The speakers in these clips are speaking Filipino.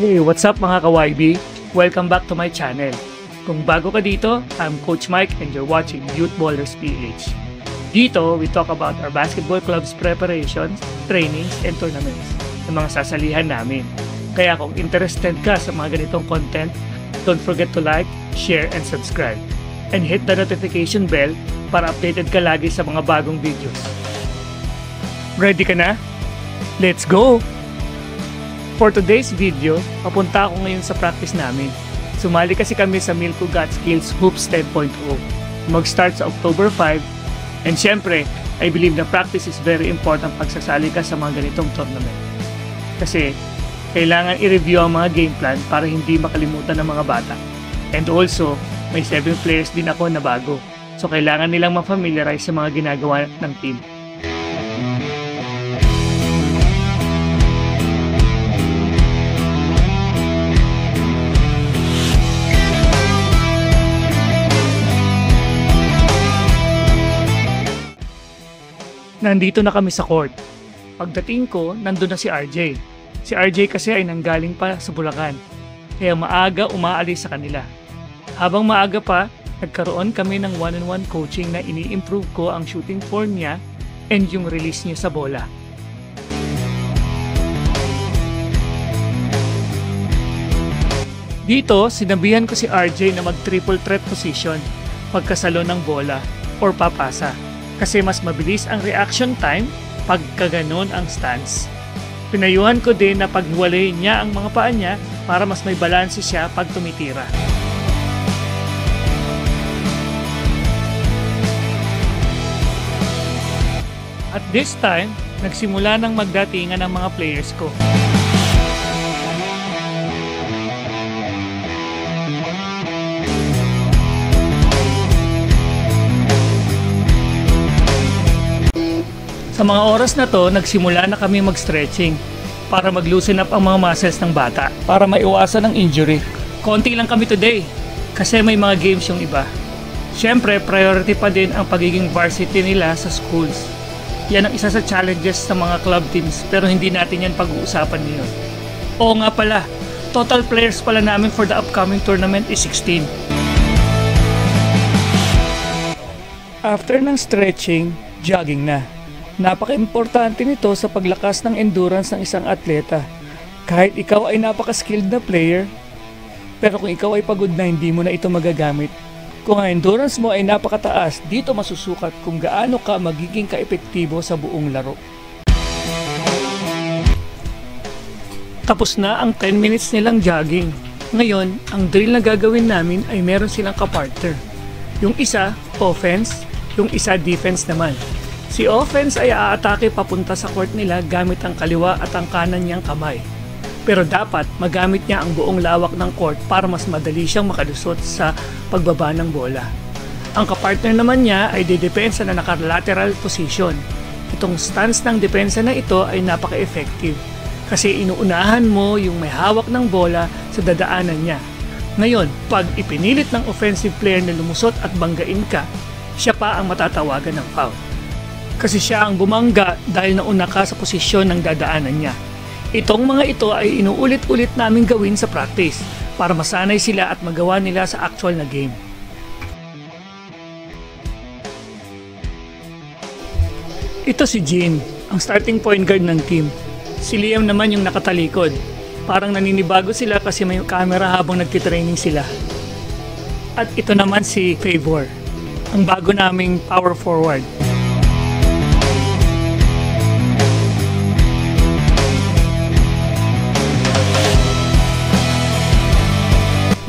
Hey, what's up mga ka-YB? Welcome back to my channel. Kung bago ka dito, I'm Coach Mike and you're watching Youth Ballers PH. Dito, we talk about our basketball club's preparations, trainings, and tournaments ng mga sasalihan namin. Kaya kung interested ka sa mga ganitong content, don't forget to like, share, and subscribe. And hit the notification bell para updated ka lagi sa mga bagong videos. Ready ka na? Let's go! For today's video, papunta ako ngayon sa practice namin. Sumali kasi kami sa Milko Got Skills Hoops 10.0. Mag-start sa October 5. And syempre, I believe na practice is very important pag sasali ka sa mga ganitong tournament. Kasi, kailangan i-review ang mga game plan para hindi makalimutan ng mga bata. And also, may 7 players din ako na bago. So kailangan nilang ma-familiarize sa mga ginagawa ng team. Nandito na kami sa court. Pagdating ko, nandun na si RJ. Si RJ kasi ay nanggaling pa sa Bulacan. Kaya maaga umaalis sa kanila. Habang maaga pa, nagkaroon kami ng one-on-one coaching na ini-improve ko ang shooting form niya and yung release niya sa bola. Dito, sinabihan ko si RJ na mag-triple threat position pagkasalo ng bola or papasa. Kasi mas mabilis ang reaction time pagka ganon ang stance. Pinayuhan ko din na paghiwalayin niya ang mga paa niya para mas may balanse siya pag tumitira. At this time, nagsimula ng magdatingan ng mga players ko. Sa mga oras na to, nagsimula na kami mag-stretching para mag-loosen up ang mga muscles ng bata para maiwasan ang injury. Konti lang kami today kasi may mga games yung iba. Siyempre, priority pa din ang pagiging varsity nila sa schools. Yan ang isa sa challenges sa mga club teams pero hindi natin yan pag-uusapan ngayon. Oo nga pala, total players pala namin for the upcoming tournament is 16. After ng stretching, jogging na. Napaka-importante nito sa paglakas ng endurance ng isang atleta. Kahit ikaw ay napaka-skilled na player, pero kung ikaw ay pagod na hindi mo na ito magagamit. Kung ang endurance mo ay napakataas, dito masusukat kung gaano ka magiging kaepektibo sa buong laro. Tapos na ang 10 minutes nilang jogging. Ngayon, ang drill na gagawin namin ay meron silang kapartner. Yung isa, offense, yung isa defense naman. Si offense ay aatake papunta sa court nila gamit ang kaliwa at ang kanan niyang kamay. Pero dapat magamit niya ang buong lawak ng court para mas madali siyang makalusot sa pagbaba ng bola. Ang kapartner naman niya ay didepensa na naka-lateral position. Itong stance ng depensa na ito ay napaka-effective kasi inuunahan mo yung may hawak ng bola sa dadaanan niya. Ngayon, pag ipinilit ng offensive player na lumusot at banggain ka, siya pa ang matatawagan ng foul. Kasi siya ang bumangga dahil nauna ka sa posisyon ng dadaanan niya. Itong mga ito ay inuulit-ulit namin gawin sa practice para masanay sila at magawa nila sa actual na game. Ito si Jean, ang starting point guard ng team. Si Liam naman yung nakatalikod. Parang naninibago sila kasi may camera habang nagtitraining sila. At ito naman si Favor, ang bago naming power forward.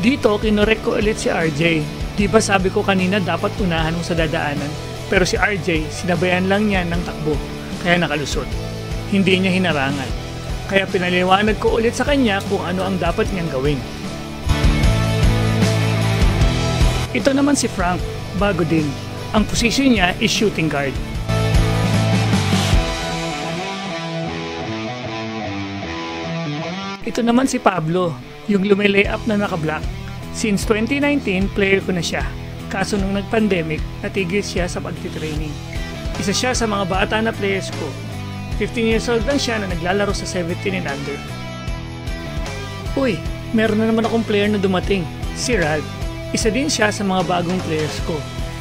Dito, kinorek ko ulit si RJ. Di ba sabi ko kanina dapat unahan mo sa dadaanan? Pero si RJ, sinabayan lang niya ng takbo, kaya nakalusot. Hindi niya hinarangan. Kaya pinaliwanag ko ulit sa kanya kung ano ang dapat niyang gawin. Ito naman si Frank, bago din. Ang posisyon niya is shooting guard. Ito naman si Pablo, yung lumilay-up na naka-block. Since 2019, player ko na siya. Kaso nung nag-pandemic, natigil siya sa pagtitraining. Isa siya sa mga bata na players ko. 15 years old lang siya na naglalaro sa 17 and under. Uy, meron na naman akong player na dumating, si Ralph. Isa din siya sa mga bagong players ko.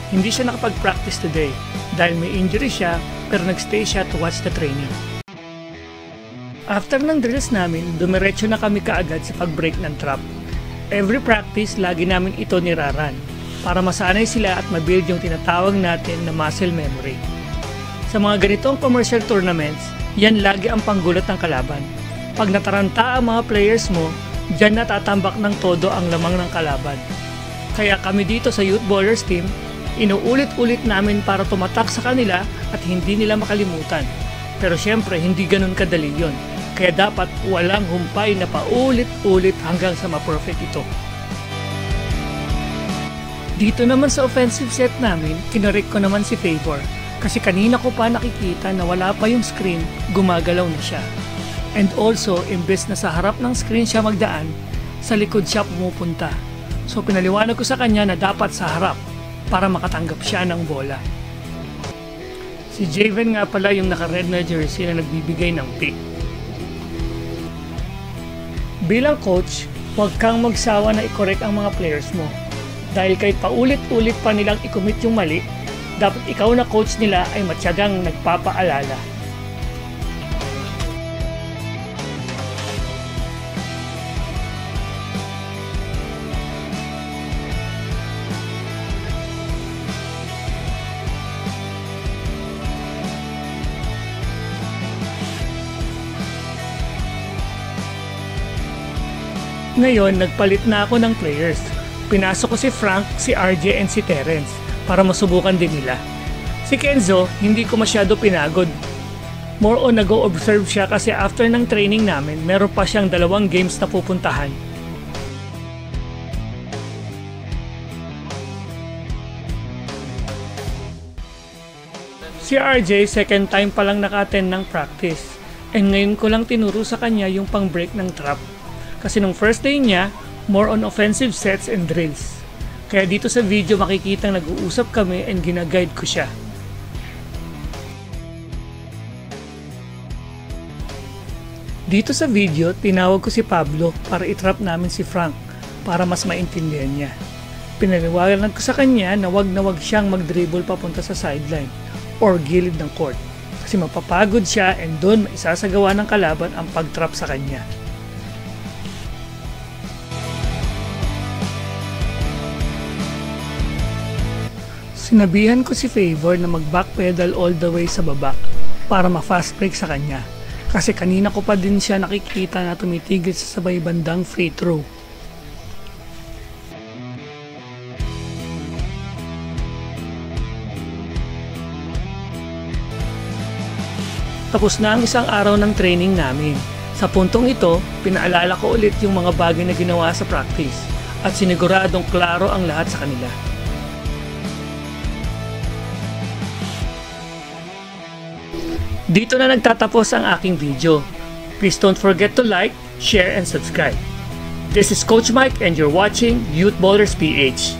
Hindi siya nakapag-practice today dahil may injury siya pero nagstay siya to watch the training. After ng drills namin, dumiretso na kami kaagad sa pag-break ng trap. Every practice, lagi namin ito niraran para masanay sila at mabuild yung tinatawag natin na muscle memory. Sa mga ganitong commercial tournaments, yan lagi ang panggulat ng kalaban. Pag nataranta ang mga players mo, dyan natatambak ng todo ang lamang ng kalaban. Kaya kami dito sa Youth Ballers team, inuulit-ulit namin para tumatak sa kanila at hindi nila makalimutan. Pero syempre, hindi ganun kadali yun. Kaya dapat walang humpay na paulit-ulit hanggang sa ma-perfect ito. Dito naman sa offensive set namin, kinarek ko naman si Favor. Kasi kanina ko pa nakikita na wala pa yung screen, gumagalaw na siya. And also, imbes na sa harap ng screen siya magdaan, sa likod siya pumupunta. So pinaliwanag ko sa kanya na dapat sa harap para makatanggap siya ng bola. Si Javen nga pala yung naka-red na jersey na nagbibigay ng pick. Bilang coach, huwag kang magsawa na i-correct ang mga players mo. Dahil kahit paulit-ulit pa nilang i-commit yung mali, dapat ikaw na coach nila ay matyagang nagpapaalala. Ngayon, nagpalit na ako ng players. Pinasok ko si Frank, si RJ, and si Terence para masubukan din nila. Si Kenzo, hindi ko masyado pinagod. More on nag-o-observe siya kasi after ng training namin, meron pa siyang 2 games na pupuntahan. Si RJ, second time pa lang naka-attend ng practice. And ngayon ko lang tinuro sa kanya yung pang-break ng trap. Kasi nung first day niya, more on offensive sets and drills. Kaya dito sa video makikita nag-uusap kami and ginaguide ko siya. Dito sa video, tinawag ko si Pablo para i-trap namin si Frank para mas maintindihan niya. Pinaliwanag ko sa kanya na wag siyang mag-dribble papunta sa sideline or gilid ng court. Kasi mapapagod siya and doon maisasagawa ng kalaban ang pag-trap sa kanya. Sinabihan ko si Favor na mag-backpedal all the way sa baba para ma-fast break sa kanya. Kasi kanina ko pa din siya nakikita na tumitigil sa sabay bandang free throw. Tapos na ang isang araw ng training namin. Sa puntong ito, pinaalala ko ulit yung mga bagay na ginawa sa practice at siniguradong klaro ang lahat sa kanila. Dito na nagtatapos ang aking video. Please don't forget to like, share, and subscribe. This is Coach Mike and you're watching Youth Ballers PH.